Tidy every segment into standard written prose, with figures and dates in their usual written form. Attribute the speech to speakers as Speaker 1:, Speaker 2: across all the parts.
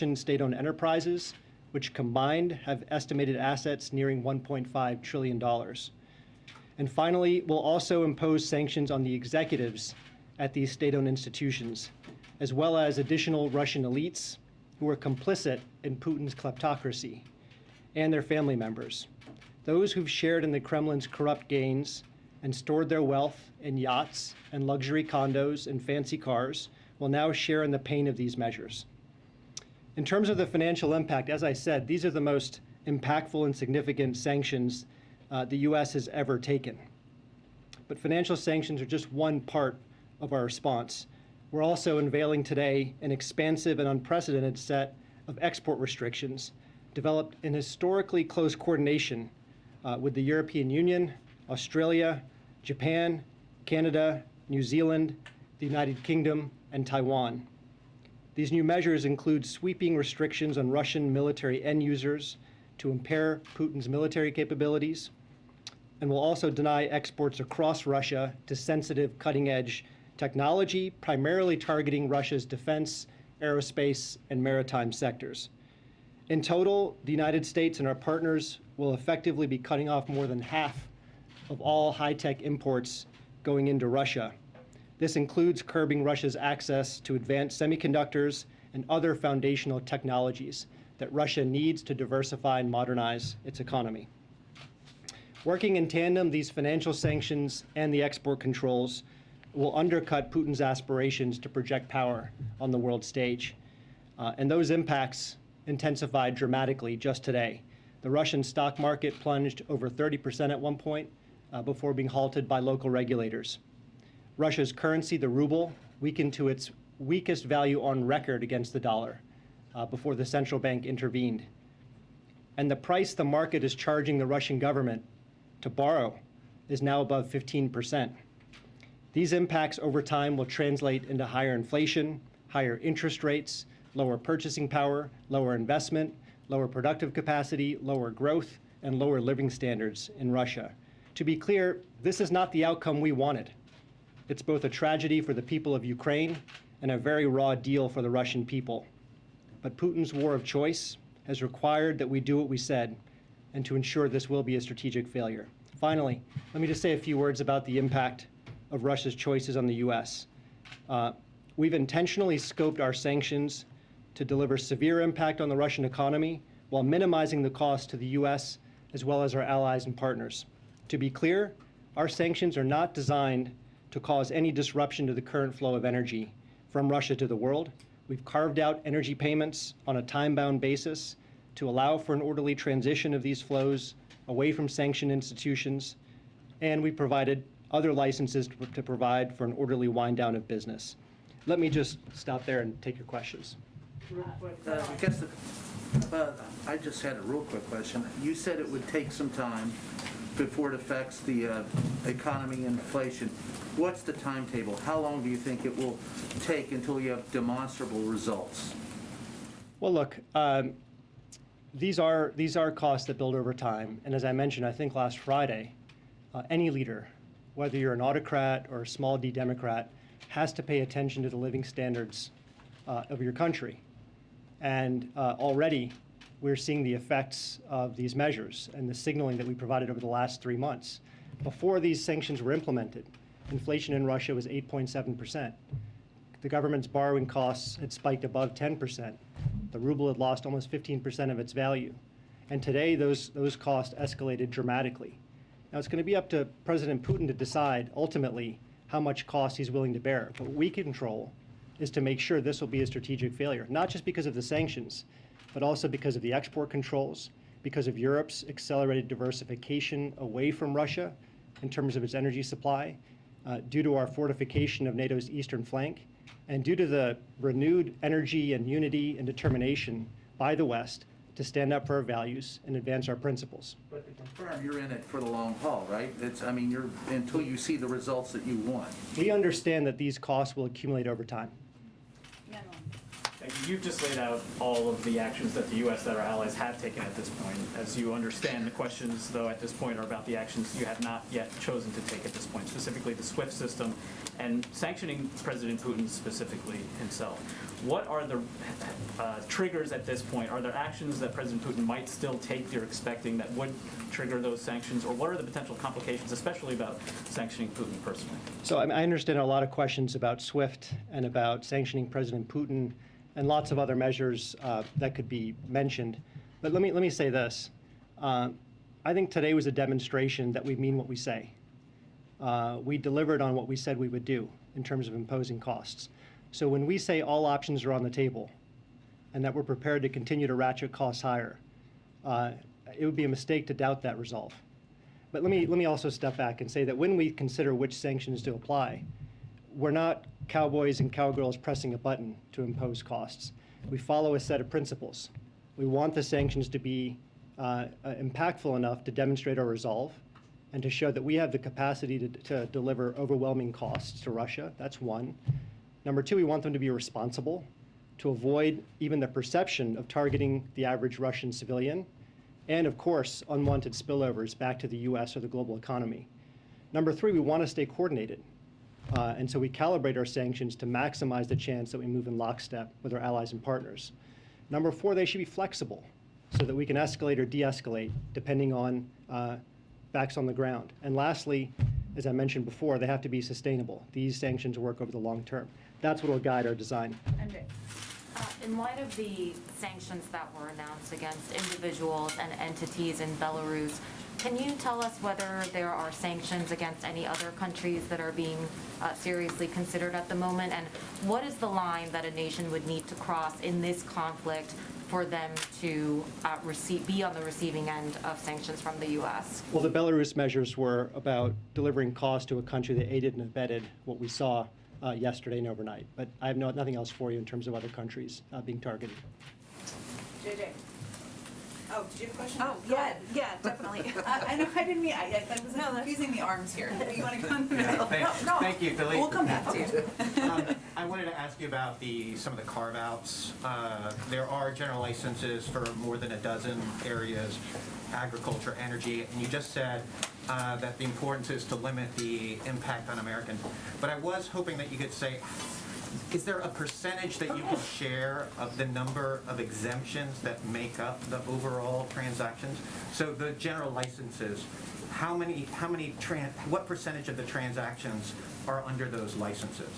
Speaker 1: state-owned enterprises, which combined have estimated assets nearing $1.5 trillion. And finally, we'll also impose sanctions on the executives at these state-owned institutions, as well as additional Russian elites who are complicit in Putin's kleptocracy, and their family members. Those who've shared in the Kremlin's corrupt gains and stored their wealth in yachts and luxury condos and fancy cars will now share in the pain of these measures. In terms of the financial impact, as I said, these are the most impactful and significant sanctions the U.S. has ever taken. But financial sanctions are just one part of our response. We're also unveiling today an expansive and unprecedented set of export restrictions developed in historically close coordination with the European Union, Australia, Japan, Canada, New Zealand, the United Kingdom, and Taiwan. These new measures include sweeping restrictions on Russian military end users to impair Putin's military capabilities, and will also deny exports across Russia to sensitive cutting-edge technology, primarily targeting Russia's defense, aerospace, and maritime sectors. In total, the United States and our partners will effectively be cutting off more than half of all high-tech imports going into Russia. This includes curbing Russia's access to advanced semiconductors and other foundational technologies that Russia needs to diversify and modernize its economy. Working in tandem, these financial sanctions and the export controls will undercut Putin's aspirations to project power on the world stage. And those impacts intensified dramatically just today. The Russian stock market plunged over 30% at one point before being halted by local regulators. Russia's currency, the ruble, weakened to its weakest value on record against the dollar before the central bank intervened. And the price the market is charging the Russian government to borrow is now above 15%. These impacts over time will translate into higher inflation, higher interest rates, lower purchasing power, lower investment, lower productive capacity, lower growth, and lower living standards in Russia. To be clear, this is not the outcome we wanted. It's both a tragedy for the people of Ukraine and a very raw deal for the Russian people. But Putin's war of choice has required that we do what we said, and to ensure this will be a strategic failure. Finally, let me just say a few words about the impact of Russia's choices on the U.S. We've intentionally scoped our sanctions to deliver severe impact on the Russian economy while minimizing the cost to the U.S. as well as our allies and partners. To be clear, our sanctions are not designed to cause any disruption to the current flow of energy from Russia to the world. We've carved out energy payments on a time-bound basis to allow for an orderly transition of these flows away from sanctioned institutions, and we provided other licenses to provide for an orderly wind down of business. Let me just stop there and take your questions.
Speaker 2: I just had a real quick question. You said it would take some time before it affects the economy and inflation. What's the timetable? How long do you think it will take until you have demonstrable results?
Speaker 1: Well, look, these are costs that build over time. And as I mentioned, I think last Friday, any leader, whether you're an autocrat or a small d Democrat, has to pay attention to the living standards of your country. And already we're seeing the effects of these measures and the signaling that we provided over the last 3 months. Before these sanctions were implemented, inflation in Russia was 8.7%. The government's borrowing costs had spiked above 10%. The ruble had lost almost 15% of its value. And today, those costs escalated dramatically. Now, it's going to be up to President Putin to decide, ultimately, how much cost he's willing to bear. But what we control is to make sure this will be a strategic failure, not just because of the sanctions, but also because of the export controls, because of Europe's accelerated diversification away from Russia in terms of its energy supply, due to our fortification of NATO's eastern flank, and due to the renewed energy and unity and determination by the West to stand up for our values and advance our principles.
Speaker 2: But to confirm, you're in it for the long haul, right? You're until you see the results that you want.
Speaker 1: We understand that these costs will accumulate over time.
Speaker 3: Yeah, no. You've just laid out all of the actions that the U.S. that our allies have taken at this point. As you understand, the questions, though, at this point are about the actions you have not yet chosen to take at this point, specifically the SWIFT system and sanctioning President Putin specifically himself. What are the triggers at this point? Are there actions that President Putin might still take you're expecting that would trigger those sanctions? Or what are the potential complications, especially about sanctioning Putin personally?
Speaker 1: So I understand a lot of questions about SWIFT and about sanctioning President Putin and lots of other measures that could be mentioned. But let me say this. I think today was a demonstration that we mean what we say. We delivered on what we said we would do in terms of imposing costs. So when we say all options are on the table and that we're prepared to continue to ratchet costs higher, it would be a mistake to doubt that resolve. But let me also step back and say that when we consider which sanctions to apply, we're not cowboys and cowgirls pressing a button to impose costs. We follow a set of principles. We want the sanctions to be impactful enough to demonstrate our resolve and to show that we have the capacity to deliver overwhelming costs to Russia. That's one. Number two, we want them to be responsible, to avoid even the perception of targeting the average Russian civilian, and of course, unwanted spillovers back to the US or the global economy. Number three, we want to stay coordinated. And so we calibrate our sanctions to maximize the chance that we move in lockstep with our allies and partners. Number four, they should be flexible so that we can escalate or de-escalate depending on facts on the ground. And lastly, as I mentioned before, they have to be sustainable. These sanctions work over the long term. That's what will guide our design.
Speaker 4: And in light of the sanctions that were announced against individuals and entities in Belarus, can you tell us whether there are sanctions against any other countries that are being seriously considered at the moment? And what is the line that a nation would need to cross in this conflict for them to be on the receiving end of sanctions from the U.S.?
Speaker 1: Well, the Belarus measures were about delivering cost to a country that aided and abetted what we saw yesterday and overnight. But I have nothing else for you in terms of other countries being targeted.
Speaker 5: JJ. Oh, did you have a question?
Speaker 6: Oh,
Speaker 5: Go
Speaker 6: yeah,
Speaker 5: ahead.
Speaker 6: yeah, definitely.
Speaker 5: I know, I didn't mean, I was confusing the arms here. You want to go in the middle?
Speaker 6: Thank you, Daleep.
Speaker 5: We'll come back to you.
Speaker 6: I wanted to ask you about some of the carve-outs. There are general licenses for more than a dozen areas, agriculture, energy, and you just said that the importance is to limit the impact on Americans. But I was hoping that you could say, is there a percentage that you can share of the number of exemptions that make up the overall transactions? So the general licenses, what percentage of the transactions are under those licenses?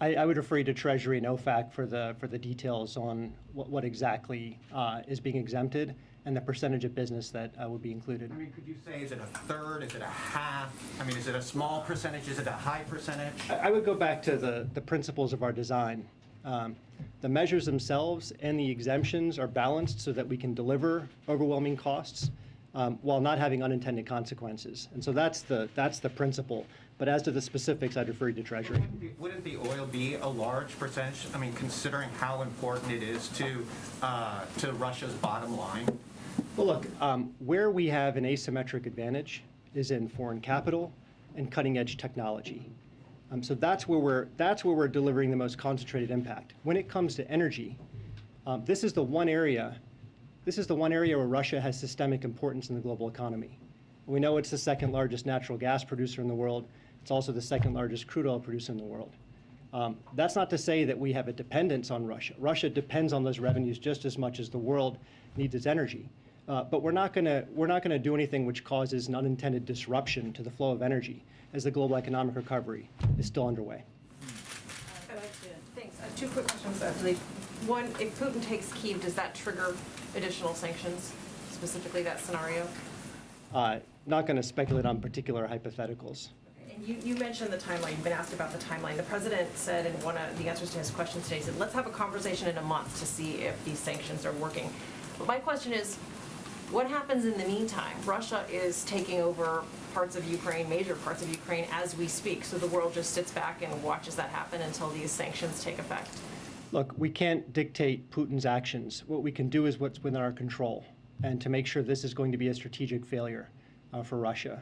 Speaker 1: I would refer you to Treasury and OFAC for the details on what exactly is being exempted and the percentage of business that would be included.
Speaker 6: I mean, could you say, is it a third, is it a half? I mean, is it a small percentage, is it a high percentage?
Speaker 1: I would go back to the principles of our design. The measures themselves and the exemptions are balanced so that we can deliver overwhelming costs while not having unintended consequences. And so that's the principle. But as to the specifics, I'd refer you to Treasury.
Speaker 6: Wouldn't the oil be a large percentage? I mean, considering how important it is to Russia's bottom line?
Speaker 1: Well, look, where we have an asymmetric advantage is in foreign capital and cutting-edge technology. So that's where we're delivering the most concentrated impact. When it comes to energy, this is the one area where Russia has systemic importance in the global economy. We know it's the second largest natural gas producer in the world. It's also the second largest crude oil producer in the world. That's not to say that we have a dependence on Russia. Russia depends on those revenues just as much as the world needs its energy. But we're not going to do anything which causes an unintended disruption to the flow of energy as the global economic recovery is still underway.
Speaker 5: Thanks. Two quick questions, I believe. One, if Putin takes Kyiv, does that trigger additional sanctions, specifically that scenario?
Speaker 1: Not going to speculate on particular hypotheticals.
Speaker 5: And you mentioned the timeline. You've been asked about the timeline. The president said in one of the answers to his questions today, he said, let's have a conversation in a month to see if these sanctions are working. But my question is, what happens in the meantime? Russia is taking over parts of Ukraine, major parts of Ukraine, as we speak. So the world just sits back and watches that happen until these sanctions take effect.
Speaker 1: Look, we can't dictate Putin's actions. What we can do is what's within our control, and to make sure this is going to be a strategic failure for Russia.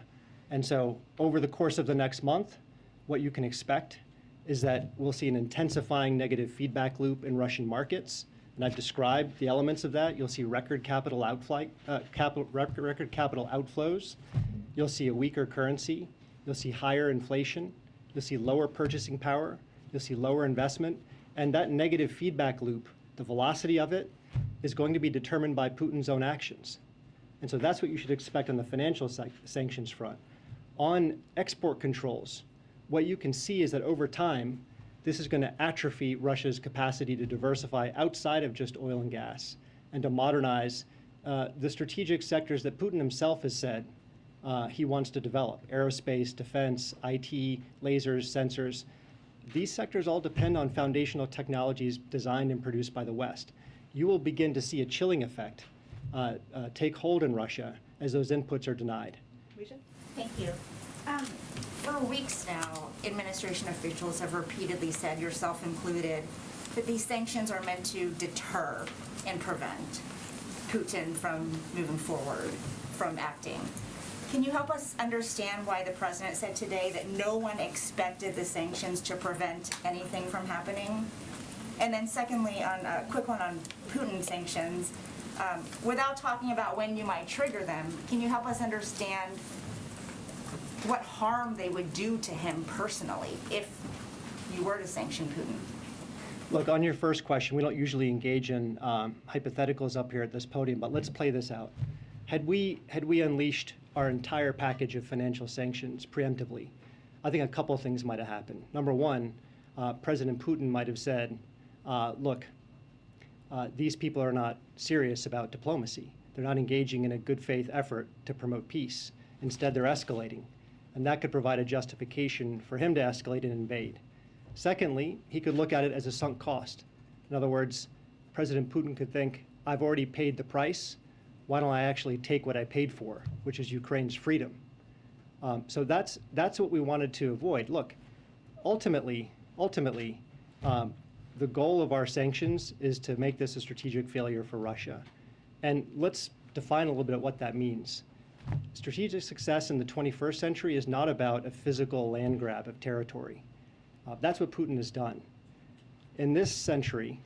Speaker 1: And so over the course of the next month, what you can expect is that we'll see an intensifying negative feedback loop in Russian markets. And I've described the elements of that. You'll see record capital outflows. You'll see a weaker currency. You'll see higher inflation. You'll see lower purchasing power. You'll see lower investment. And that negative feedback loop, the velocity of it, is going to be determined by Putin's own actions. And so that's what you should expect on the financial sanctions front. On export controls, what you can see is that over time, this is going to atrophy Russia's capacity to diversify outside of just oil and gas and to modernize the strategic sectors that Putin himself has said he wants to develop: aerospace, defense, IT, lasers, sensors. These sectors all depend on foundational technologies designed and produced by the West. You will begin to see a chilling effect take hold in Russia as those inputs are denied.
Speaker 7: Thank you. For weeks now, administration officials have repeatedly said, yourself included, that these sanctions are meant to deter and prevent Putin from moving forward, from acting. Can you help us understand why the president said today that no one expected the sanctions to prevent anything from happening? And then secondly, on a quick one on Putin sanctions, without talking about when you might trigger them, can you help us understand what harm they would do to him personally if you were to sanction Putin?
Speaker 1: Look, on your first question, we don't usually engage in hypotheticals up here at this podium, but let's play this out. Had we unleashed our entire package of financial sanctions preemptively, I think a couple things might have happened. Number one, President Putin might have said, look, these people are not serious about diplomacy. They're not engaging in a good faith effort to promote peace. Instead, they're escalating. And that could provide a justification for him to escalate and invade. Secondly, he could look at it as a sunk cost. In other words, President Putin could think, I've already paid the price. Why don't I actually take what I paid for, which is Ukraine's freedom? So that's what we wanted to avoid. Look, ultimately, the goal of our sanctions is to make this a strategic failure for Russia. And let's define a little bit what that means. Strategic success in the 21st century is not about a physical land grab of territory. That's what Putin has done. In this century,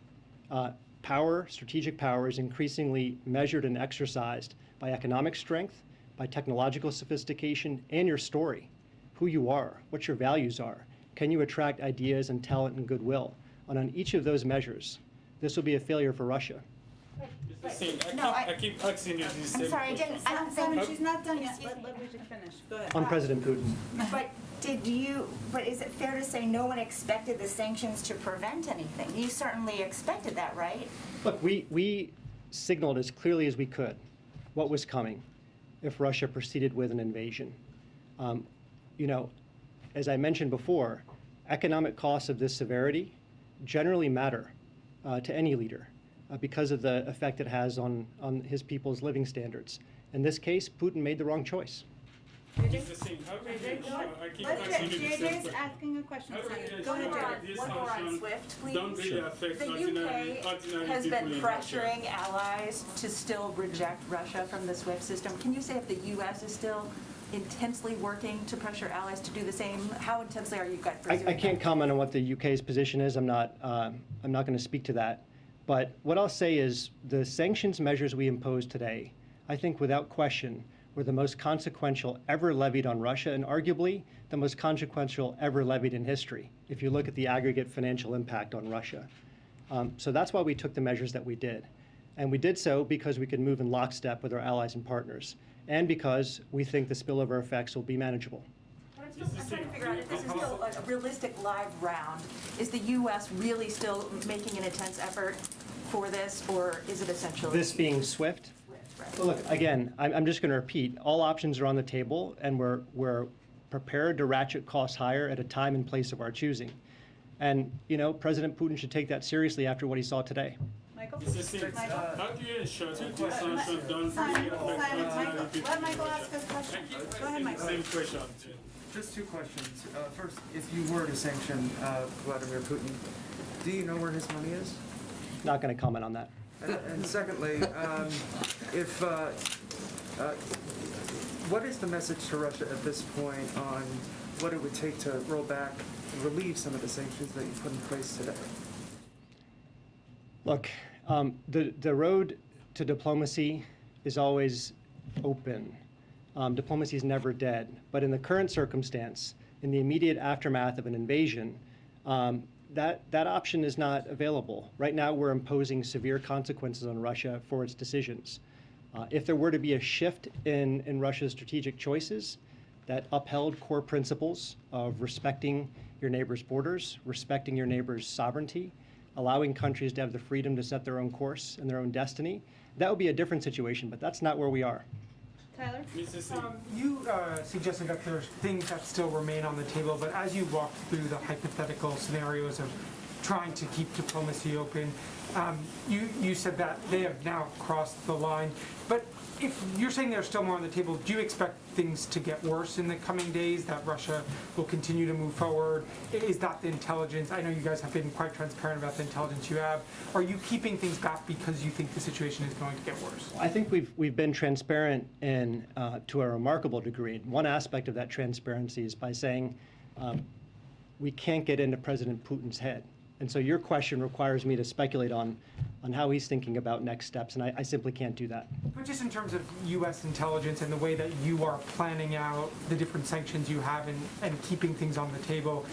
Speaker 1: strategic power is increasingly measured and exercised by economic strength, by technological sophistication, and your story, who you are, what your values are. Can you attract ideas and talent and goodwill? And on each of those measures, this will be a failure for Russia.
Speaker 8: I keep asking you this same
Speaker 7: I'm sorry,
Speaker 8: question.
Speaker 7: I don't
Speaker 9: Simon,
Speaker 7: think,
Speaker 9: she's not done yet.
Speaker 5: Let Richard finish. Go ahead.
Speaker 1: On President Putin.
Speaker 7: but is it fair to say no one expected the sanctions to prevent anything? You certainly expected that, right?
Speaker 1: Look, we signaled as clearly as we could what was coming if Russia proceeded with an invasion. As I mentioned before, economic costs of this severity generally matter to any leader because of the effect it has on his people's living standards. In this case, Putin made the wrong choice.
Speaker 8: It's the same. How can I keep asking you the same
Speaker 9: JJ's
Speaker 8: question?
Speaker 9: asking a question.
Speaker 8: How can you
Speaker 7: Go ahead,
Speaker 8: ensure
Speaker 7: Jared.
Speaker 8: that these
Speaker 7: One more on
Speaker 8: sanctions
Speaker 7: SWIFT, please.
Speaker 8: don't really affect
Speaker 10: The
Speaker 8: ordinary
Speaker 10: UK
Speaker 8: people
Speaker 10: has been
Speaker 8: in Russia?
Speaker 10: pressuring allies to still reject Russia from the SWIFT system. Can you say if the U.S. is still intensely working to pressure allies to do the same? How intensely are you guys pursuing
Speaker 1: I can't
Speaker 10: that?
Speaker 1: comment on what the UK's position is. I'm not going to speak to that. But what I'll say is the sanctions measures we imposed today, I think without question, were the most consequential ever levied on Russia, and arguably the most consequential ever levied in history, if you look at the aggregate financial impact on Russia. So that's why we took the measures that we did. And we did so because we could move in lockstep with our allies and partners, and because we think the spillover effects will be manageable.
Speaker 10: I'm trying to figure out if this is still a realistic live round. Is the U.S. really still making an intense effort for this, or is it essentially?
Speaker 1: This being SWIFT?
Speaker 10: Right.
Speaker 1: Well, look, again, I'm just going to repeat, all options are on the table, and we're prepared to ratchet costs higher at a time and place of our choosing. And, President Putin should take that seriously after what he saw today.
Speaker 9: Michael?
Speaker 8: It's the same. How do you ensure that these sanctions don't
Speaker 9: Simon,
Speaker 8: really affect ordinary people
Speaker 9: let
Speaker 8: in
Speaker 9: Michael
Speaker 8: Russia?
Speaker 9: ask his question.
Speaker 8: I keep
Speaker 9: Go ahead,
Speaker 8: asking the
Speaker 9: Michael.
Speaker 8: same question.
Speaker 11: Just two questions. First, if you were to sanction Vladimir Putin, do you know where his money is?
Speaker 1: Not going to comment on that.
Speaker 11: And secondly, if What is the message to Russia at this point on what it would take to roll back and relieve some of the sanctions that you put in place today?
Speaker 1: Look, the road to diplomacy is always open. Diplomacy is never dead. But in the current circumstance, in the immediate aftermath of an invasion, that option is not available. Right now, we're imposing severe consequences on Russia for its decisions. If there were to be a shift in Russia's strategic choices that upheld core principles of respecting your neighbor's borders, respecting your neighbor's sovereignty, allowing countries to have the freedom to set their own course and their own destiny, that would be a different situation, but that's not where we are.
Speaker 10: Tyler?
Speaker 8: Mr. Singh.
Speaker 9: You suggested that there's things that still remain on the table, but as you walked through the hypothetical scenarios of trying to keep diplomacy open, you said that they have now crossed the line. But if you're saying there's still more on the table, do you expect things to get worse in the coming days, that Russia will continue to move forward? Is that the intelligence? I know you guys have been quite transparent about the intelligence you have. Are you keeping things back because you think the situation is going to get worse?
Speaker 1: I think we've been transparent in to a remarkable degree. One aspect of that transparency is by saying we can't get into President Putin's head. And so your question requires me to speculate on how he's thinking about next steps, and I simply can't do that.
Speaker 9: But just in terms of U.S. intelligence and the way that you are planning out the different sanctions you have and keeping things on the table,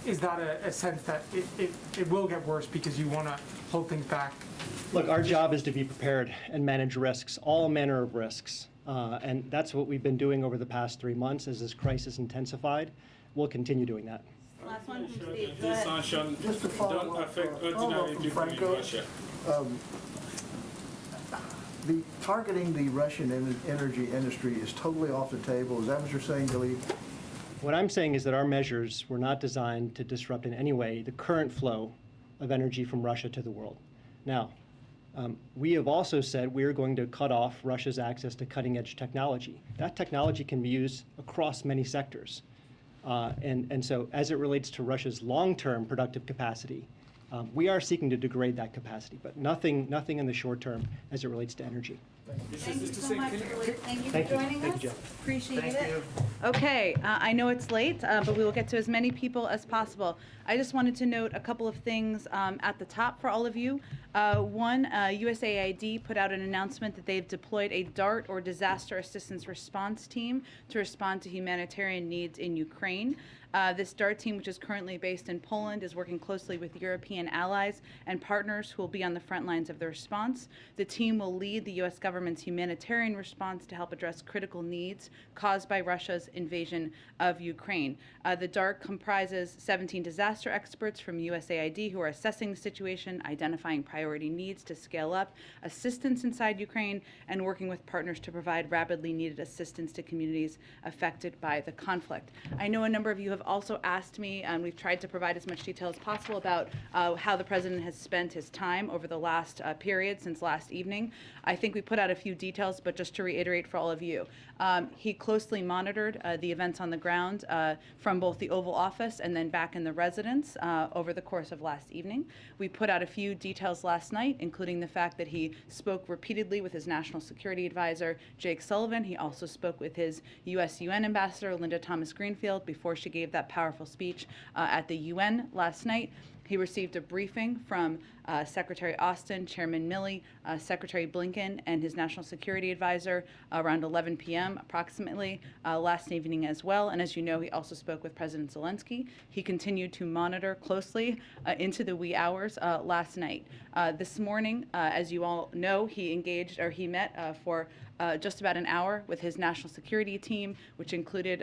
Speaker 9: is that a sense that it will get worse because you want to hold things back?
Speaker 1: Look, our job is to be prepared and manage risks, all manner of risks. And that's what we've been doing over the past 3 months as this crisis intensified. We'll continue doing that.
Speaker 10: Last one from
Speaker 8: Sure
Speaker 10: Steve.
Speaker 8: that
Speaker 10: Go
Speaker 8: these
Speaker 10: ahead.
Speaker 8: sanctions
Speaker 12: Just to follow
Speaker 8: don't
Speaker 12: up,
Speaker 8: affect
Speaker 12: follow up
Speaker 8: ordinary
Speaker 12: from
Speaker 8: people in
Speaker 12: Franco.
Speaker 8: Russia.
Speaker 12: The targeting the Russian energy industry is totally off the table. Is that what you're saying, Daleep?
Speaker 1: What I'm saying is that our measures were not designed to disrupt in any way the current flow of energy from Russia to the world. Now, we have also said we are going to cut off Russia's access to cutting-edge technology. That technology can be used across many sectors. And so as it relates to Russia's long-term productive capacity, we are seeking to degrade that capacity, but nothing in the short term as it relates to energy.
Speaker 10: Thank you so much, Daleep. Thank you for
Speaker 1: Thank you.
Speaker 10: joining
Speaker 1: Thank
Speaker 10: us.
Speaker 1: you, Joe.
Speaker 10: Appreciate
Speaker 6: Thank
Speaker 10: it.
Speaker 6: you.
Speaker 10: Okay, I know it's late, but we will get to as many people as possible. I just wanted to note a couple of things at the top for all of you. One, USAID put out an announcement that they've deployed a DART, or Disaster Assistance Response Team, to respond to humanitarian needs in Ukraine. This DART team, which is currently based in Poland, is working closely with European allies and partners who will be on the front lines of the response. The team will lead the U.S. government's humanitarian response to help address critical needs caused by Russia's invasion of Ukraine. The DART comprises 17 disaster experts from USAID who are assessing the situation, identifying priority needs to scale up assistance inside Ukraine, and working with partners to provide rapidly needed assistance to communities affected by the conflict. I know a number of you have also asked me, and we've tried to provide as much detail as possible about how the president has spent his time over the last period since last evening. I think we put out a few details, but just to reiterate for all of you, he closely monitored the events on the ground from both the Oval Office and then back in the residence over the course of last evening. We put out a few details last night, including the fact that he spoke repeatedly with his national security advisor, Jake Sullivan. He also spoke with his U.S. UN ambassador, Linda Thomas-Greenfield, before she gave that powerful speech at the UN last night. He received a briefing from Secretary Austin, Chairman Milley, Secretary Blinken, and his national security advisor around 11 p.m. approximately last evening as well. And as you know, he also spoke with President Zelensky. He continued to monitor closely into the wee hours last night. This morning, as you all know, he met for just about an hour with his national security team, which included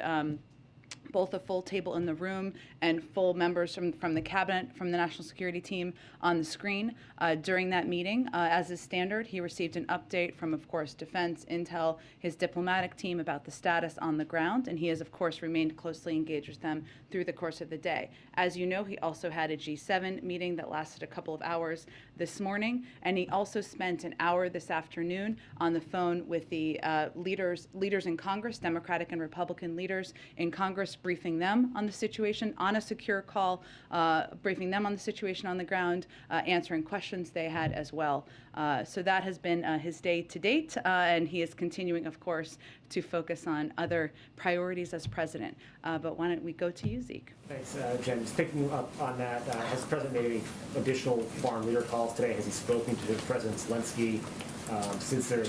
Speaker 10: both a full table in the room and full members from the cabinet, from the national security team on the screen. During that meeting, as is standard, he received an update from, of course, Defense, Intel, his diplomatic team about the status on the ground, and he has, of course, remained closely engaged with them through the course of the day. As you know, he also had a G7 meeting that lasted a couple of hours this morning, and he also spent an hour this afternoon on the phone with the leaders in Congress, Democratic and Republican leaders in Congress, briefing them on the situation on a secure call, briefing them on the situation on the ground, answering questions they had as well. So that has been his day to date, and he is continuing, of course, to focus on other priorities as president. But why don't we go to you, Zeke?
Speaker 13: Thanks, Jen. Just picking up on that, has the president made any additional foreign leader calls today? Has he spoken to President Zelensky since their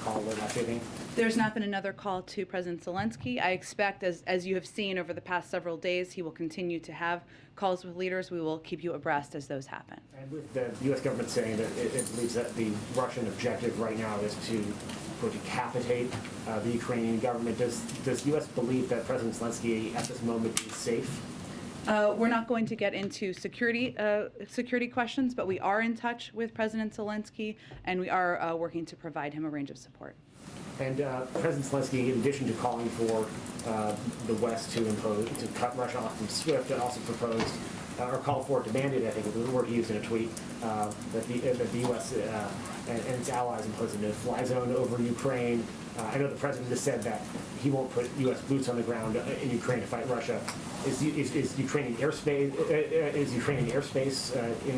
Speaker 13: call last evening?
Speaker 10: There's not been another call to President Zelensky. I expect, as you have seen over the past several days, he will continue to have calls with leaders. We will keep you abreast as those happen.
Speaker 13: And with the U.S. government saying that it believes that the Russian objective right now is to decapitate the Ukrainian government, does the U.S. believe that President Zelensky at this moment is safe?
Speaker 10: We're not going to get into security questions, but we are in touch with President Zelensky, and we are working to provide him a range of support.
Speaker 13: And President Zelensky, in addition to calling for the West to cut Russia off from SWIFT, also proposed or called for, demanded, I think it was the word he used in a tweet, that the U.S. And its allies impose a no-fly zone over Ukraine. I know the president has said that he won't put U.S. boots on the ground in Ukraine to fight Russia. Is Ukrainian airspace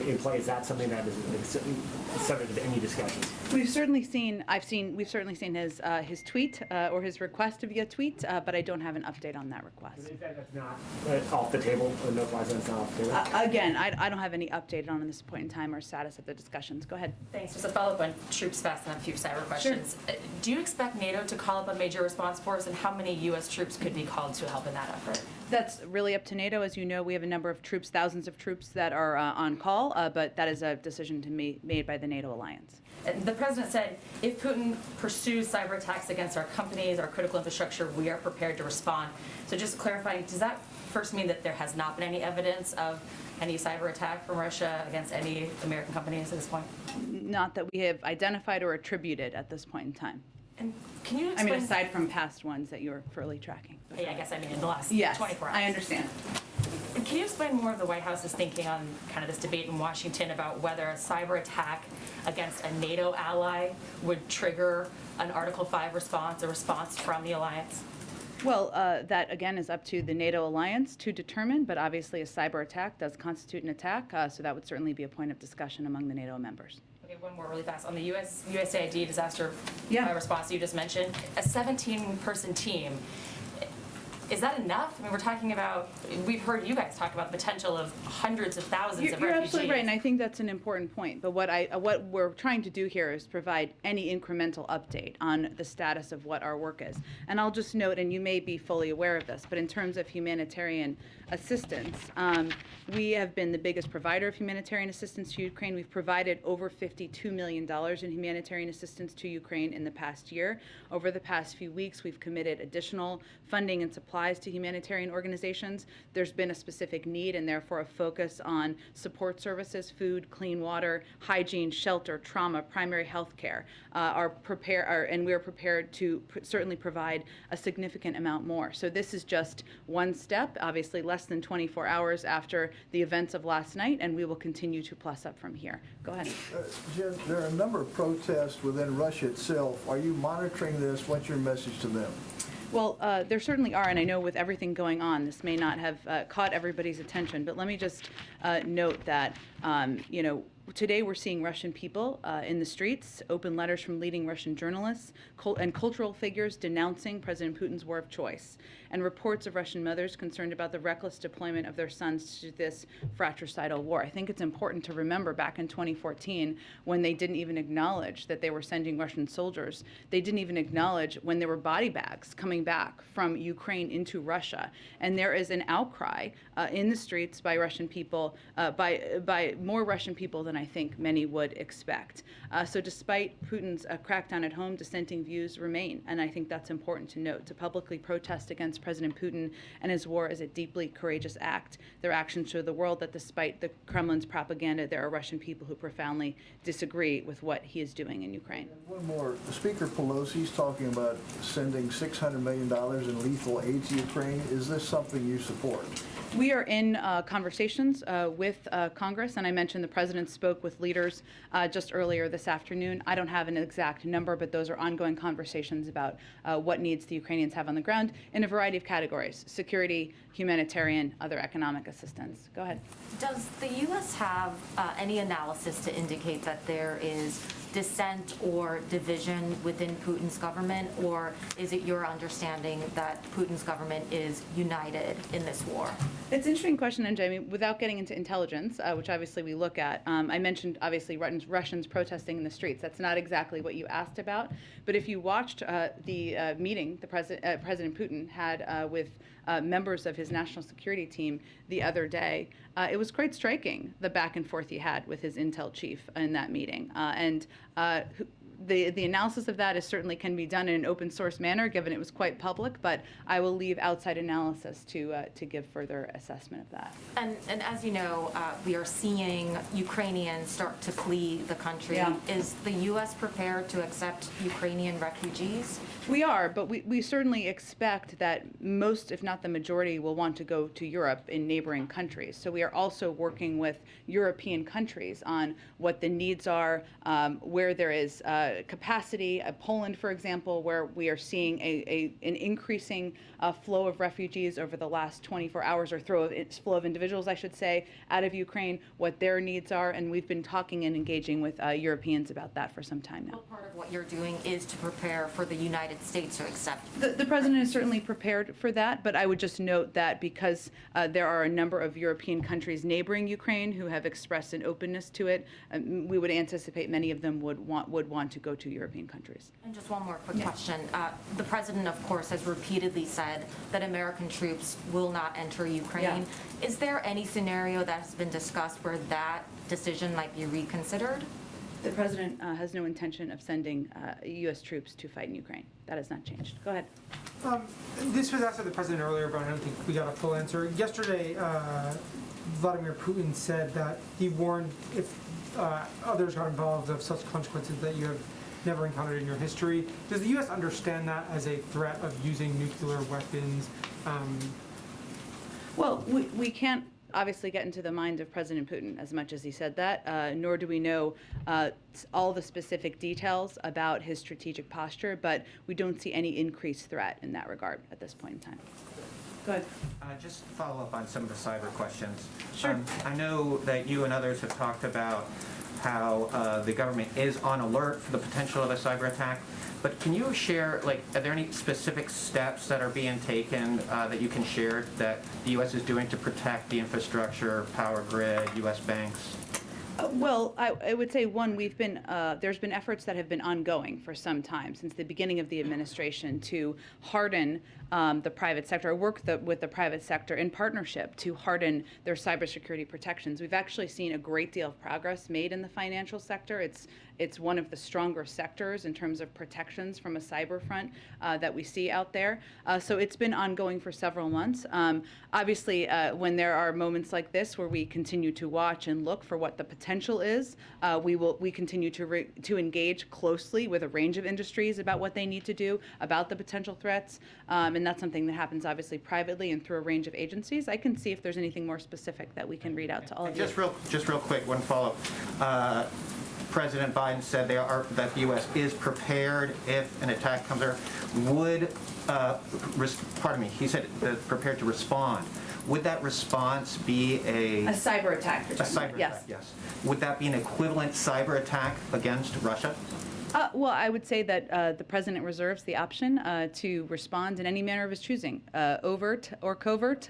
Speaker 13: in play? Is that something that is subject to any discussions?
Speaker 10: We've certainly seen his tweet or his request via tweet, but I don't have an update on that request.
Speaker 13: That's not off the table. The no-fly zone is not off the table.
Speaker 10: Again, I don't have any update on this point in time or status of the discussions. Go ahead.
Speaker 14: Thanks. Just a follow-up on troops fast and a few cyber questions.
Speaker 10: Sure.
Speaker 14: Do you expect NATO to call up a major response force, and how many U.S. troops could be called to help in that effort?
Speaker 10: That's really up to NATO. As you know, we have a number of troops, thousands of troops that are on call, but that is a decision to made by the NATO alliance.
Speaker 14: And the president said, if Putin pursues cyber attacks against our companies, our critical infrastructure, we are prepared to respond. So just clarifying, does that first mean that there has not been any evidence of any cyber attack from Russia against any American companies at this point?
Speaker 10: Not that we have identified or attributed at this point in time.
Speaker 14: And can you explain?
Speaker 10: aside from past ones that you're fully tracking.
Speaker 14: Hey, I guess I mean in the last
Speaker 10: Yes,
Speaker 14: 24 hours.
Speaker 10: I understand.
Speaker 14: And can you explain more of the White House's thinking on kind of this debate in Washington about whether a cyber attack against a NATO ally would trigger an Article 5 response, a response from the alliance?
Speaker 10: Well, that again is up to the NATO alliance to determine, but obviously a cyber attack does constitute an attack, so that would certainly be a point of discussion among the NATO members.
Speaker 14: Okay, one more really fast. On the USAID disaster
Speaker 10: Yeah.
Speaker 14: response you just mentioned, a 17-person team, is that enough? I mean, we're talking about, we've heard you guys talk about the potential of hundreds of thousands of refugees.
Speaker 10: You're absolutely right, and I think that's an important point. But what we're trying to do here is provide any incremental update on the status of what our work is. And I'll just note, and you may be fully aware of this, but in terms of humanitarian assistance, we have been the biggest provider of humanitarian assistance to Ukraine. We've provided over $52 million in humanitarian assistance to Ukraine in the past year. Over the past few weeks, we've committed additional funding and supplies to humanitarian organizations. There's been a specific need and therefore a focus on support services, food, clean water, hygiene, shelter, trauma, primary health care, and we're prepared to certainly provide a significant amount more. So this is just one step, obviously less than 24 hours after the events of last night, and we will continue to plus up from here. Go ahead.
Speaker 12: Jen, there are a number of protests within Russia itself. Are you monitoring this? What's your message to them?
Speaker 10: Well, there certainly are, and I know with everything going on, this may not have caught everybody's attention, but let me just note that, today we're seeing Russian people in the streets, open letters from leading Russian journalists and cultural figures denouncing President Putin's war of choice, and reports of Russian mothers concerned about the reckless deployment of their sons to this fratricidal war. I think it's important to remember back in 2014 when they didn't even acknowledge that they were sending Russian soldiers. They didn't even acknowledge when there were body bags coming back from Ukraine into Russia. And there is an outcry in the streets by Russian people, by more Russian people than I think many would expect. So despite Putin's crackdown at home, dissenting views remain. And I think that's important to note. To publicly protest against President Putin and his war is a deeply courageous act. Their actions show the world that despite the Kremlin's propaganda, there are Russian people who profoundly disagree with what he is doing in Ukraine.
Speaker 12: One more. Speaker Pelosi's talking about sending $600 million in lethal aid to Ukraine. Is this something you support?
Speaker 10: We are in conversations with Congress, and I mentioned the president spoke with leaders just earlier this afternoon. I don't have an exact number, but those are ongoing conversations about what needs the Ukrainians have on the ground in a variety of categories: security, humanitarian, other economic assistance. Go ahead.
Speaker 4: Does the U.S. have any analysis to indicate that there is dissent or division within Putin's government, or is it your understanding that Putin's government is united in this war?
Speaker 10: It's an interesting question, and Jamie, without getting into intelligence, which obviously we look at, I mentioned obviously Russians protesting in the streets. That's not exactly what you asked about, but if you watched the meeting President Putin had with members of his national security team the other day, it was quite striking, the back and forth he had with his intel chief in that meeting. The analysis of that certainly can be done in an open source manner, given it was quite public, but I will leave outside analysis to give further assessment of that.
Speaker 4: And as you know, we are seeing Ukrainians start to flee the country.
Speaker 10: Yeah.
Speaker 4: Is the U.S. prepared to accept Ukrainian refugees?
Speaker 10: We are, but we certainly expect that most, if not the majority, will want to go to Europe in neighboring countries. So we are also working with European countries on what the needs are, where there is capacity. Poland, for example, where we are seeing an increasing flow of refugees over the last 24 hours, or flow of individuals, I should say, out of Ukraine, what their needs are, and we've been talking and engaging with Europeans about that for some time now.
Speaker 4: What part of what you're doing is to prepare for the United States to accept?
Speaker 10: The president is certainly prepared for that, but I would just note that because there are a number of European countries neighboring Ukraine who have expressed an openness to it, we would anticipate many of them would want to go to European countries.
Speaker 4: And just one more quick question. The president, of course, has repeatedly said that American troops will not enter Ukraine.
Speaker 10: Yeah.
Speaker 4: Is there any scenario that has been discussed where that decision might be reconsidered?
Speaker 10: The president has no intention of sending U.S. troops to fight in Ukraine. That has not changed. Go ahead.
Speaker 9: This was asked of the president earlier, but I don't think we got a full answer. Yesterday, Vladimir Putin said that he warned if others got involved of such consequences that you have never encountered in your history. Does the U.S. understand that as a threat of using nuclear weapons?
Speaker 10: Well, we can't obviously get into the mind of President Putin as much as he said that, nor do we know all the specific details about his strategic posture, but we don't see any increased threat in that regard at this point in time. Go ahead.
Speaker 6: Just to follow up on some of the cyber questions.
Speaker 10: Sure.
Speaker 6: I know that you and others have talked about how the government is on alert for the potential of a cyber attack, but can you share, are there any specific steps that are being taken that you can share that the U.S. is doing to protect the infrastructure, power grid, U.S. banks?
Speaker 10: Well, I would say, one, there's been efforts that have been ongoing for some time, since the beginning of the administration, to harden the private sector, or work with the private sector in partnership to harden their cybersecurity protections. We've actually seen a great deal of progress made in the financial sector. It's one of the stronger sectors in terms of protections from a cyber front that we see out there. So it's been ongoing for several months. Obviously, when there are moments like this where we continue to watch and look for what the potential is, we continue to engage closely with a range of industries about what they need to do, about the potential threats, and that's something that happens obviously privately and through a range of agencies. I can see if there's anything more specific that we can read out to all of you.
Speaker 6: Just real quick, one follow-up. President Biden said that the U.S. is prepared if an attack comes there. He said prepared to respond. Would that response be a
Speaker 10: cyber attack?
Speaker 6: A cyber attack, yes. Would that be an equivalent cyber attack against Russia?
Speaker 10: Well, I would say that the president reserves the option to respond in any manner of his choosing, overt or covert,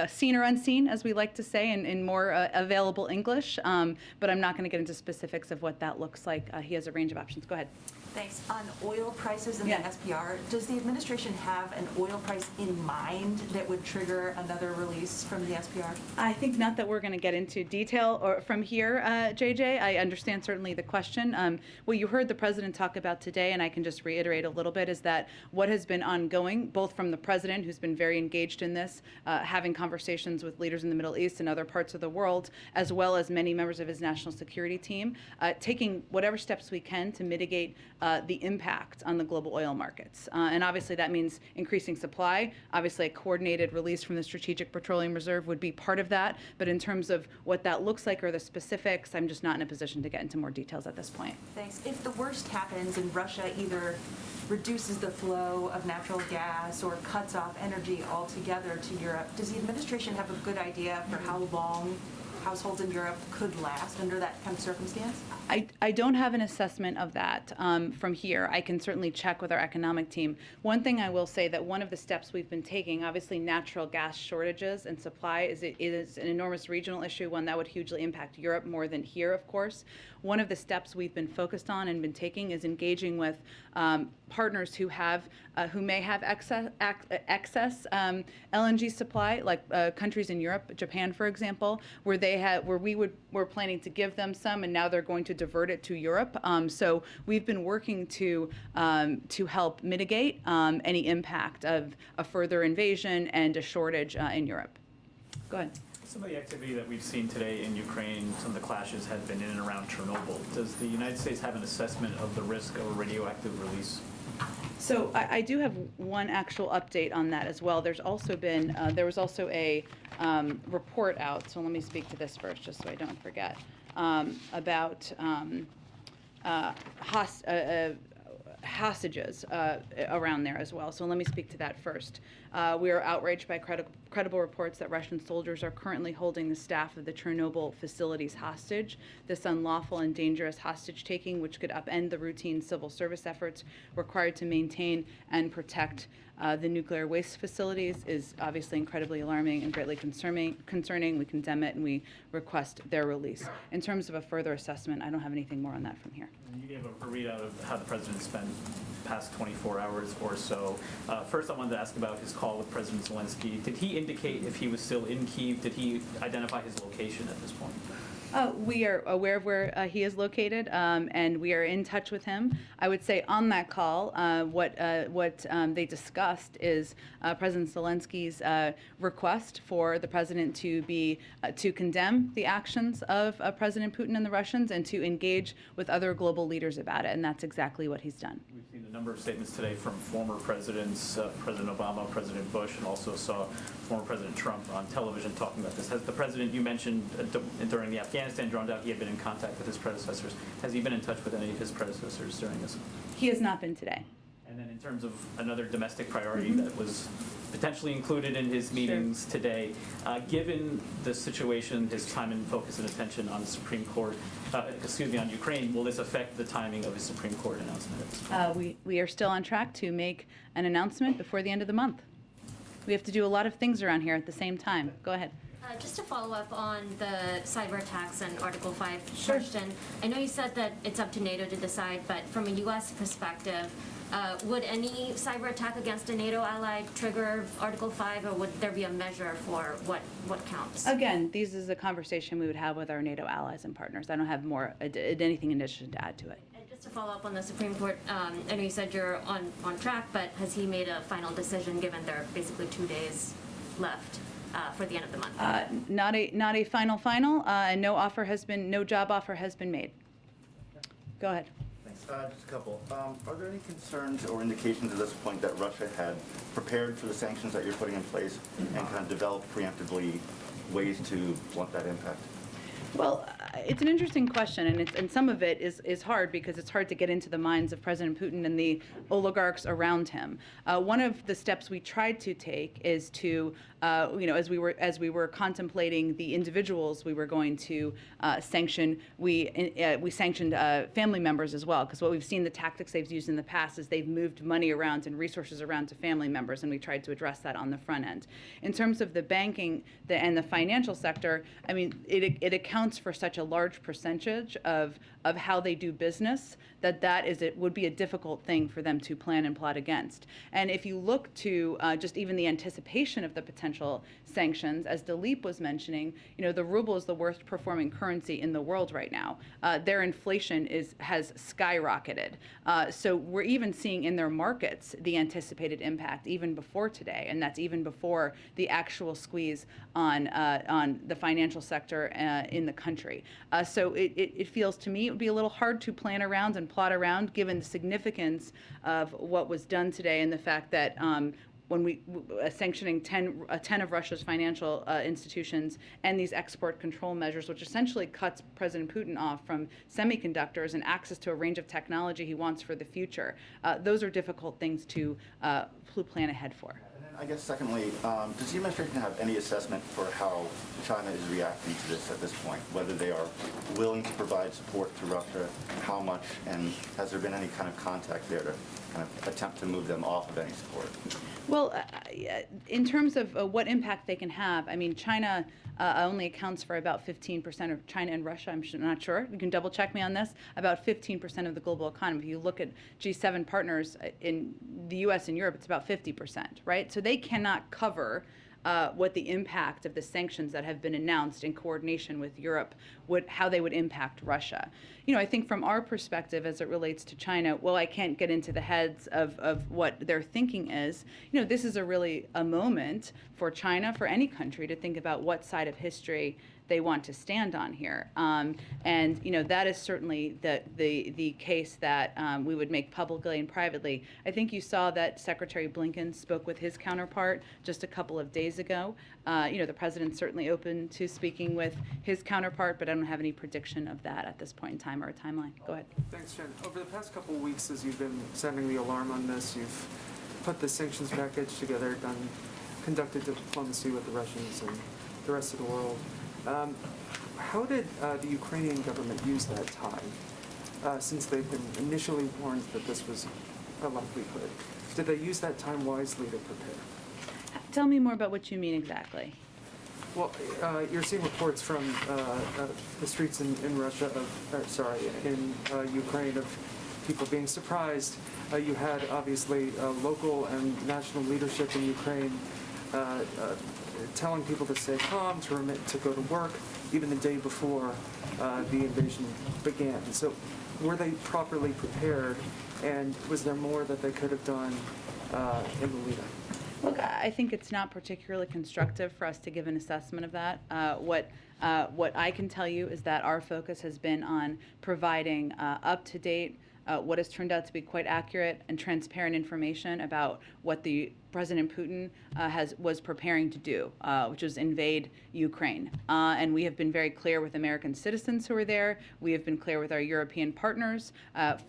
Speaker 10: seen or unseen, as we like to say in more available English. But I'm not going to get into specifics of what that looks like. He has a range of options. Go ahead.
Speaker 15: Thanks. On oil prices and the SPR, does the administration have an oil price in mind that would trigger another release from the SPR?
Speaker 10: I think not that we're going to get into detail or from here, JJ. I understand certainly the question. What you heard the president talk about today, and I can just reiterate a little bit, is that what has been ongoing, both from the president, who's been very engaged in this, having conversations with leaders in the Middle East and other parts of the world, as well as many members of his national security team, taking whatever steps we can to mitigate the impact on the global oil markets. And obviously that means increasing supply. Obviously a coordinated release from the Strategic Petroleum Reserve would be part of that. But in terms of what that looks like or the specifics, I'm just not in a position to get into more details at this point.
Speaker 15: Thanks. If the worst happens and Russia either reduces the flow of natural gas or cuts off energy altogether to Europe, does the administration have a good idea for how long households in Europe could last under that kind of circumstance?
Speaker 10: I don't have an assessment of that from here. I can certainly check with our economic team. One thing I will say that one of the steps we've been taking, obviously natural gas shortages and supply is an enormous regional issue, one that would hugely impact Europe more than here, of course. One of the steps we've been focused on and been taking is engaging with partners who may have excess LNG supply, like countries in Europe, Japan, for example, where we're planning to give them some, and now they're going to divert it to Europe. So we've been working to help mitigate any impact of a further invasion and a shortage in Europe. Go ahead.
Speaker 3: Some of the activity that we've seen today in Ukraine, some of the clashes have been in and around Chernobyl. Does the United States have an assessment of the risk of a radioactive release?
Speaker 10: So I do have one actual update on that as well. There's also been, there was also a report out, so let me speak to this first, just so I don't forget, about hostages around there as well. So let me speak to that first. We are outraged by credible reports that Russian soldiers are currently holding the staff of the Chernobyl facilities hostage. This unlawful and dangerous hostage taking, which could upend the routine civil service efforts required to maintain and protect the nuclear waste facilities, is obviously incredibly alarming and greatly concerning. We condemn it and we request their release. In terms of a further assessment, I don't have anything more on that from here.
Speaker 3: You gave a readout of how the president spent the past 24 hours or so. First, I wanted to ask about his call with President Zelensky. Did he indicate if he was still in Kyiv? Did he identify his location at this point?
Speaker 10: We are aware of where he is located, and we are in touch with him. I would say on that call, what they discussed is President Zelensky's request for the president to condemn the actions of President Putin and the Russians and to engage with other global leaders about it, and that's exactly what he's done.
Speaker 3: We've seen a number of statements today from former presidents, President Obama, President Bush, and also saw former President Trump on television talking about this. Has the president, you mentioned during the Afghanistan drawdown, he had been in contact with his predecessors. Has he been in touch with any of his predecessors during this?
Speaker 10: He has not been today.
Speaker 3: And then in terms of another domestic priority that was potentially included in his meetings today, given the situation, his time and focus and attention on the Supreme Court, on Ukraine, will this affect the timing of his Supreme Court announcement at this point?
Speaker 10: We are still on track to make an announcement before the end of the month. We have to do a lot of things around here at the same time. Go ahead.
Speaker 16: Just to follow up on the cyber attacks and Article 5 question, I know you said that it's up to NATO to decide, but from a U.S. perspective, would any cyber attack against a NATO ally trigger Article 5, or would there be a measure for what counts?
Speaker 10: Again, this is a conversation we would have with our NATO allies and partners. I don't have anything in addition to add to it.
Speaker 16: And just to follow up on the Supreme Court, I know you said you're on track, but has he made a final decision given there are basically 2 days left for the end of the month?
Speaker 10: Not a final, and no job offer has been made. Go ahead.
Speaker 17: Thanks. Just a couple. Are there any concerns or indications at this point that Russia had prepared for the sanctions that you're putting in place and kind of developed preemptively ways to blunt that impact?
Speaker 10: Well, it's an interesting question, and some of it is hard because it's hard to get into the minds of President Putin and the oligarchs around him. One of the steps we tried to take is to, as we were contemplating the individuals we were going to sanction, we sanctioned family members as well, because what we've seen the tactics they've used in the past is they've moved money around and resources around to family members, and we tried to address that on the front end. In terms of the banking and the financial sector, I mean, it accounts for such a large percentage of how they do business it would be a difficult thing for them to plan and plot against. And if you look to just even the anticipation of the potential sanctions, as Daleep was mentioning, the ruble is the worst performing currency in the world right now. Their inflation has skyrocketed. So we're even seeing in their markets the anticipated impact even before today, and that's even before the actual squeeze on the financial sector in the country. So it feels to me it would be a little hard to plan around and plot around given the significance of what was done today and the fact that when we sanctioning 10 of Russia's financial institutions and these export control measures, which essentially cuts President Putin off from semiconductors and access to a range of technology he wants for the future. Those are difficult things to plan ahead for.
Speaker 17: I guess secondly, does the administration have any assessment for how China is reacting to this at this point? Whether they are willing to provide support to Russia, how much, and has there been any kind of contact there to kind of attempt to move them off of any support?
Speaker 10: Well, in terms of what impact they can have, I mean, China only accounts for about 15% of China and Russia. I'm not sure. You can double check me on this. About 15% of the global economy. If you look at G7 partners in the U.S. and Europe, it's about 50%, right? So they cannot cover what the impact of the sanctions that have been announced in coordination with Europe, how they would impact Russia. You know, I think from our perspective as it relates to China, well, I can't get into the heads of what their thinking is. You know, this is a moment for China, for any country, to think about what side of history they want to stand on here. And, you know, that is certainly the case that we would make publicly and privately. I think you saw that Secretary Blinken spoke with his counterpart just a couple of days ago. You know, the president's certainly open to speaking with his counterpart, but I don't have any prediction of that at this point in time or a timeline. Go ahead.
Speaker 11: Thanks, Jen. Over the past couple of weeks, as you've been sounding the alarm on this, you've put the sanctions package together, conducted diplomacy with the Russians and the rest of the world. How did the Ukrainian government use that time, since they've been initially warned that this was a likelihood? Did they use that time wisely to prepare?
Speaker 10: Tell me more about what you mean exactly.
Speaker 11: Well, you're seeing reports from the streets in Russia, in Ukraine, of people being surprised. You had, obviously, local and national leadership in Ukraine telling people to stay calm, to go to work, even the day before the invasion began. So were they properly prepared, and was there more that they could have done in the lead-up?
Speaker 10: Look, I think it's not particularly constructive for us to give an assessment of that. What I can tell you is that our focus has been on providing up-to-date, what has turned out to be quite accurate and transparent information about what the President Putin was preparing to do, which was invade Ukraine. And we have been very clear with American citizens who are there. We have been clear with our European partners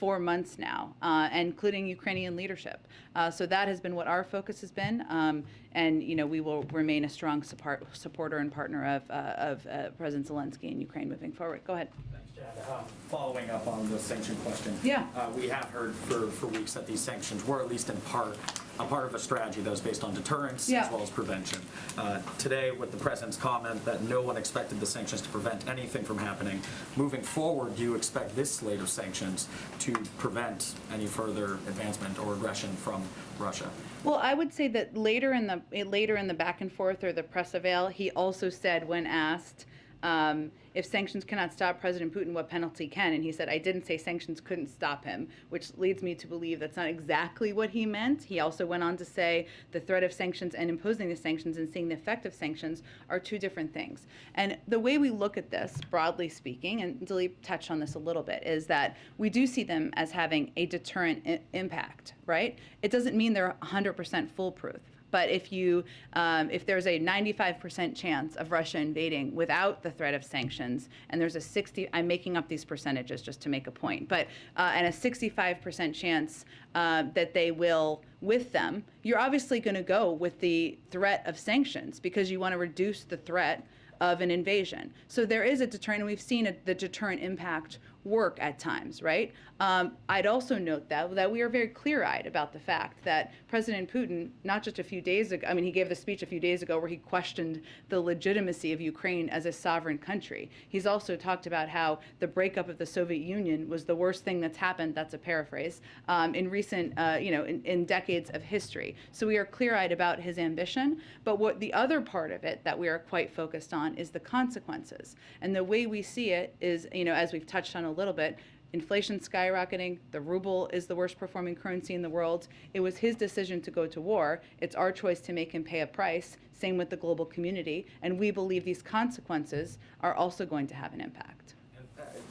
Speaker 10: 4 months now, including Ukrainian leadership. So that has been what our focus has been. And, you know, we will remain a strong supporter and partner of President Zelensky in Ukraine moving forward. Go ahead.
Speaker 3: Following up on the sanction question,
Speaker 10: yeah,
Speaker 3: we have heard for weeks that these sanctions were at least in part a part of a strategy that was based on deterrence as well as prevention. Today, with the president's comment that no one expected the sanctions to prevent anything from happening, moving forward, do you expect this slate of sanctions to prevent any further advancement or aggression from Russia?
Speaker 10: Well, I would say that later in the back and forth or the press avail, he also said when asked if sanctions cannot stop President Putin, what penalty can? And he said, I didn't say sanctions couldn't stop him, which leads me to believe that's not exactly what he meant. He also went on to say the threat of sanctions and imposing the sanctions and seeing the effect of sanctions are two different things. And the way we look at this, broadly speaking, and Daleep touched on this a little bit, is that we do see them as having a deterrent impact, right? It doesn't mean they're 100% foolproof. But if there's a 95% chance of Russia invading without the threat of sanctions, and there's a I'm making up these percentages just to make a point, but and a 65% chance that they will with them, you're obviously going to go with the threat of sanctions because you want to reduce the threat of an invasion. So there is a deterrent, and we've seen the deterrent impact work at times, right? I'd also note that we are very clear-eyed about the fact that President Putin, not just a few days ago, I mean, he gave the speech a few days ago where he questioned the legitimacy of Ukraine as a sovereign country. He's also talked about how the breakup of the Soviet Union was the worst thing that's happened, that's a paraphrase, in recent, in decades of history. So we are clear-eyed about his ambition, but what the other part of it that we are quite focused on is the consequences. And the way we see it is, as we've touched on a little bit, inflation skyrocketing, the ruble is the worst performing currency in the world. It was his decision to go to war. It's our choice to make him pay a price, same with the global community, and we believe these consequences are also going to have an impact.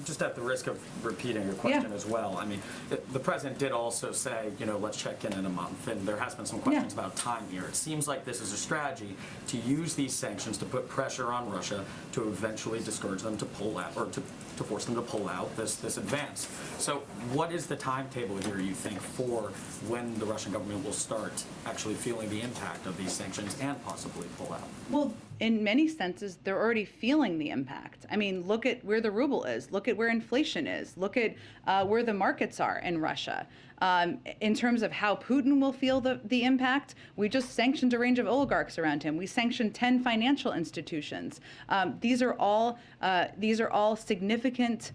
Speaker 3: Just at the risk of repeating your question as well, I mean, the president did also say, let's check in a month, and there has been some questions about time here. It seems like this is a strategy to use these sanctions to put pressure on Russia to eventually discourage them to pull out or to to force them to pull out this advance. So what is the timetable here, you think, for when the Russian government will start actually feeling the impact of these sanctions and possibly pull out?
Speaker 10: Well, in many senses, they're already feeling the impact. I mean, look at where the ruble is. Look at where inflation is. Look at where the markets are in Russia. In terms of how Putin will feel the impact, we just sanctioned a range of oligarchs around him. We sanctioned 10 financial institutions. These are all significant,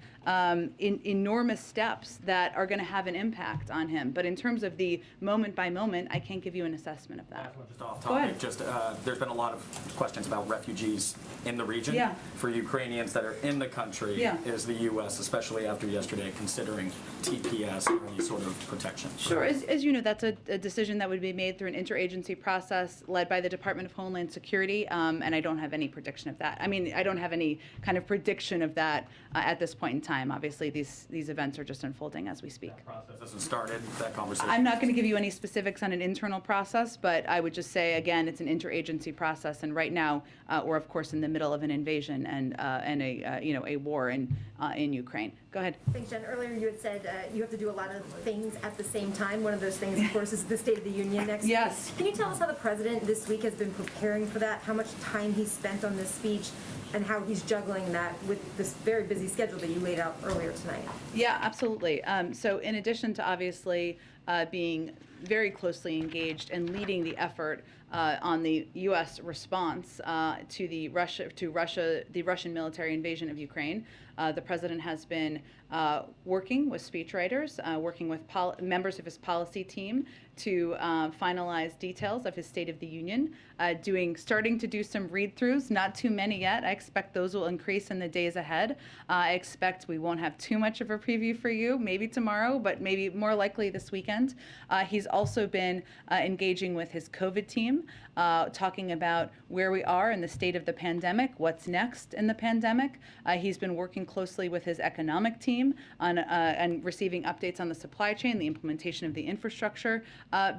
Speaker 10: enormous steps that are going to have an impact on him. But in terms of the moment by moment, I can't give you an assessment of that.
Speaker 3: Just off
Speaker 10: Go ahead.
Speaker 3: topic, just there's been a lot of questions about refugees in the region.
Speaker 10: Yeah.
Speaker 3: For Ukrainians that are in the country,
Speaker 10: Yeah.
Speaker 3: is the U.S., especially after yesterday, considering TPS or any sort of protection?
Speaker 10: Sure. As you know, that's a decision that would be made through an interagency process led by the Department of Homeland Security, and I don't have any prediction of that. I mean, I don't have any kind of prediction of that at this point in time. Obviously, these events are just unfolding as we speak.
Speaker 3: That process hasn't started, that conversation?
Speaker 10: I'm not going to give you any specifics on an internal process, but I would just say, again, it's an interagency process, and right now we're, of course, in the middle of an invasion and a war in Ukraine. Go ahead.
Speaker 18: Thanks, Jen. Earlier you had said you have to do a lot of things at the same time. One of those things, of course, is the State of the Union next
Speaker 10: Yes.
Speaker 18: week. Can you tell us how the president this week has been preparing for that, how much time he spent on this speech, and how he's juggling that with this very busy schedule that you laid out earlier tonight?
Speaker 10: Yeah, absolutely. So in addition to obviously being very closely engaged and leading the effort on the U.S. response to the Russian military invasion of Ukraine, the president has been working with speechwriters, working with members of his policy team to finalize details of his State of the Union, starting to do some read-throughs, not too many yet. I expect those will increase in the days ahead. I expect we won't have too much of a preview for you, maybe tomorrow, but maybe more likely this weekend. He's also been engaging with his COVID team, talking about where we are in the state of the pandemic, what's next in the pandemic. He's been working closely with his economic team on and receiving updates on the supply chain, the implementation of the infrastructure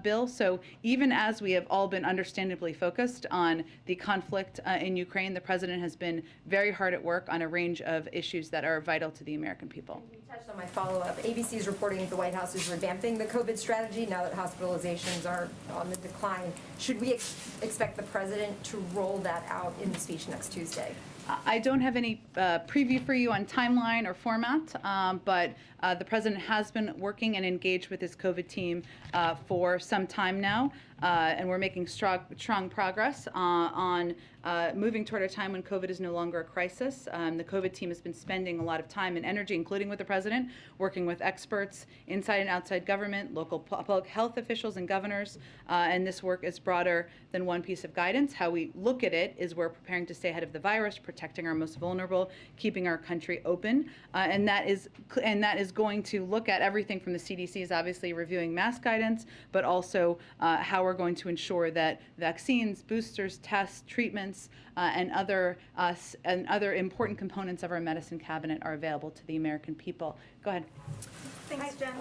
Speaker 10: bill. So even as we have all been understandably focused on the conflict in Ukraine, the president has been very hard at work on a range of issues that are vital to the American people.
Speaker 18: You touched on my follow-up. ABC is reporting that the White House is revamping the COVID strategy now that hospitalizations are on the decline. Should we expect the president to roll that out in the speech next Tuesday?
Speaker 10: I don't have any preview for you on timeline or format, but the president has been working and engaged with his COVID team for some time now, and we're making strong progress on moving toward a time when COVID is no longer a crisis. The COVID team has been spending a lot of time and energy, including with the president, working with experts inside and outside government, local public health officials and governors, and this work is broader than one piece of guidance. How we look at it is we're preparing to stay ahead of the virus, protecting our most vulnerable, keeping our country open, and that is going to look at everything from the CDC's obviously reviewing mask guidance, but also how we're going to ensure that vaccines, boosters, tests, treatments, and other important components of our medicine cabinet are available to the American people. Go ahead.
Speaker 19: Thanks, Jen.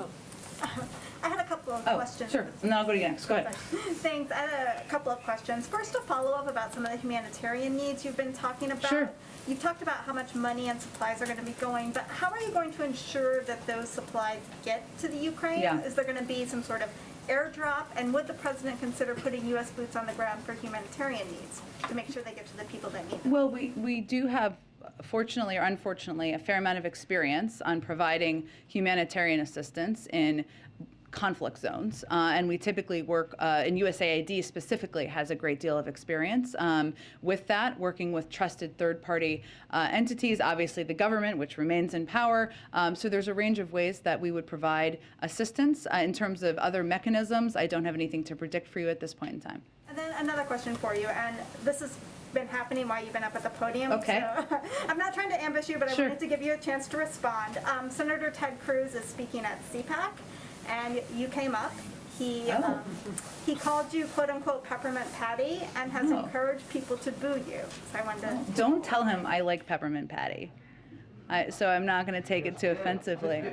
Speaker 19: I had a couple of questions.
Speaker 10: Sure. And then I'll go to you next. Go ahead.
Speaker 19: Thanks. I had a couple of questions. First, a follow-up about some of the humanitarian needs you've been talking about.
Speaker 10: Sure.
Speaker 19: You've talked about how much money and supplies are going to be going, but how are you going to ensure that those supplies get to the Ukraine?
Speaker 10: Yeah.
Speaker 19: Is there going to be some sort of airdrop? And would the president consider putting U.S. boots on the ground for humanitarian needs to make sure they get to the people that need them?
Speaker 10: Well, we do have, fortunately or unfortunately, a fair amount of experience on providing humanitarian assistance in conflict zones, and we typically work, and USAID specifically has a great deal of experience with that, working with trusted third-party entities, obviously the government, which remains in power. So there's a range of ways that we would provide assistance. In terms of other mechanisms, I don't have anything to predict for you at this point in time.
Speaker 19: And then another question for you, and this has been happening while you've been up at the podium.
Speaker 10: Okay.
Speaker 19: So I'm not trying to ambush you, but
Speaker 10: Sure.
Speaker 19: I wanted to give you a chance to respond. Senator Ted Cruz is speaking at CPAC, and you came up. He called you "quote unquote" peppermint patty and has encouraged people to boo you. So I wanted to.
Speaker 10: Don't tell him I like peppermint patty. So I'm not going to take it too offensively.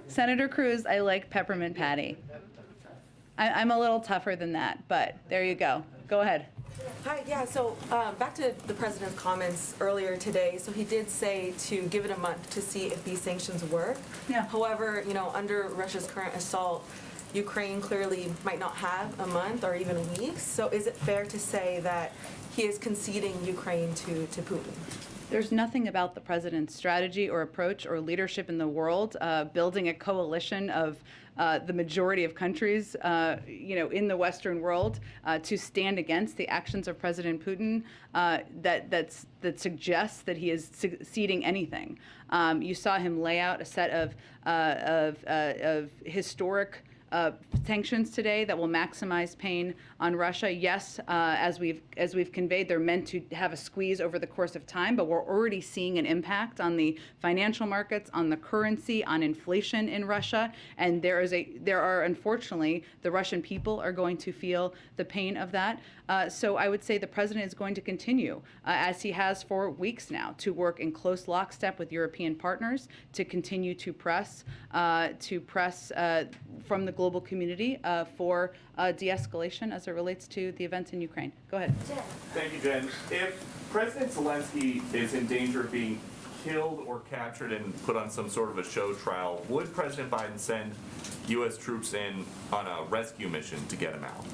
Speaker 10: Senator Cruz, I like peppermint patty. I'm a little tougher than that, but there you go. Go ahead.
Speaker 15: Hi, yeah, so back to the president's comments earlier today. So he did say to give it a month to see if these sanctions work.
Speaker 10: Yeah.
Speaker 15: However, under Russia's current assault, Ukraine clearly might not have a month or even weeks. So is it fair to say that he is conceding Ukraine to Putin?
Speaker 10: There's nothing about the president's strategy or approach or leadership in the world building a coalition of the majority of countries, in the Western world to stand against the actions of President Putin that suggests that he is ceding anything. You saw him lay out a set of historic sanctions today that will maximize pain on Russia. Yes, as we've conveyed, they're meant to have a squeeze over the course of time, but we're already seeing an impact on the financial markets, on the currency, on inflation in Russia, and there are unfortunately the Russian people are going to feel the pain of that. So I would say the president is going to continue, as he has for weeks now, to work in close lockstep with European partners to continue to press from the global community for de-escalation as it relates to the events in Ukraine. Go ahead.
Speaker 20: Thank you, Jen. If President Zelensky is in danger of being killed or captured and put on some sort of a show trial, would President Biden send U.S. troops in on a rescue mission to get him out?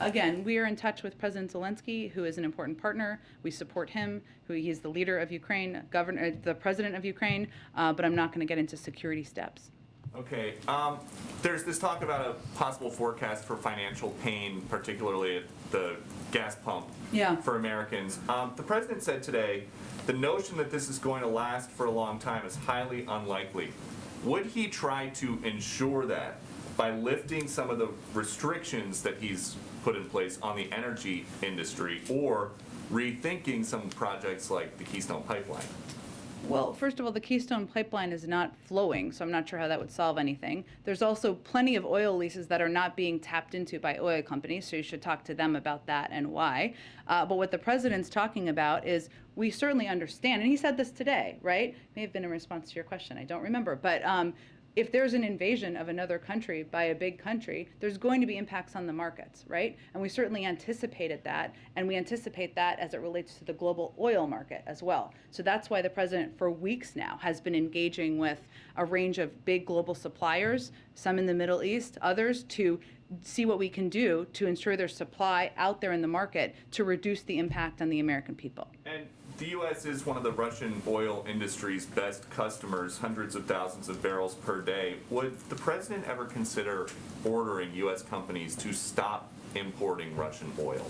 Speaker 10: Again, we are in touch with President Zelensky, who is an important partner. We support him, he's the leader of Ukraine, the president of Ukraine, but I'm not going to get into security steps.
Speaker 20: Okay. There's this talk about a possible forecast for financial pain, particularly at the gas pump for Americans. The president said today the notion that this is going to last for a long time is highly unlikely. Would he try to ensure that by lifting some of the restrictions that he's put in place on the energy industry, or rethinking some projects like the Keystone Pipeline?
Speaker 10: Well, first of all, the Keystone Pipeline is not flowing, so I'm not sure how that would solve anything. There's also plenty of oil leases that are not being tapped into by oil companies, so you should talk to them about that and why. But what the president's talking about is we certainly understand, and he said this today, right? May have been in response to your question, I don't remember, but if there's an invasion of another country by a big country, there's going to be impacts on the markets, right? And we certainly anticipated that, and we anticipate that as it relates to the global oil market as well. So that's why the president, for weeks now, has been engaging with a range of big global suppliers, some in the Middle East, others, to see what we can do to ensure there's supply out there in the market to reduce the impact on the American people.
Speaker 20: And the U.S. is one of the Russian oil industry's best customers, hundreds of thousands of barrels per day. Would the president ever consider ordering U.S. companies to stop importing Russian oil?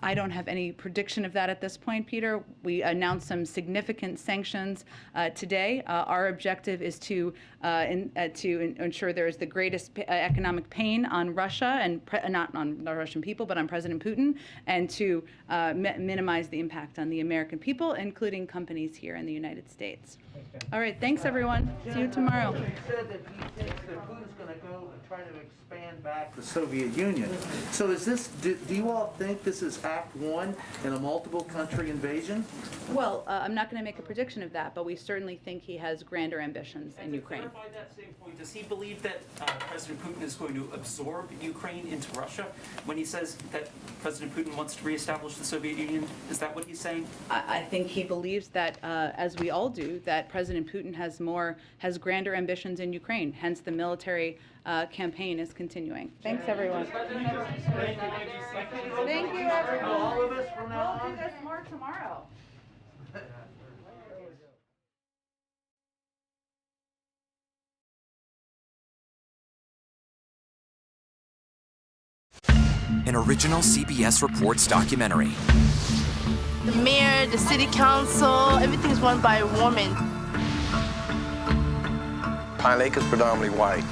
Speaker 10: I don't have any prediction of that at this point, Peter. We announced some significant sanctions today. Our objective is to ensure there is the greatest economic pain on Russia, and not on the Russian people, but on President Putin, and to minimize the impact on the American people, including companies here in the United States. All right, thanks everyone. See you tomorrow.
Speaker 2: You said that he thinks that Putin's going to go and try to expand back the Soviet Union. So is this, do you all think this is Act 1 in a multiple country invasion?
Speaker 10: Well, I'm not going to make a prediction of that, but we certainly think he has grander ambitions in Ukraine.
Speaker 21: To clarify that same point, does he believe that President Putin is going to absorb Ukraine into Russia? When he says that President Putin wants to reestablish the Soviet Union, is that what he's saying?
Speaker 10: I think he believes that, as we all do, that President Putin has grander ambitions in Ukraine. Hence, the military campaign is continuing. Thanks, everyone. Thank you, everyone.
Speaker 2: All of us from now on?
Speaker 10: We'll do this more tomorrow.
Speaker 22: An original CBS Reports documentary.
Speaker 23: The mayor, the city council, everything's run by a woman.
Speaker 24: Pine Lake is predominantly white.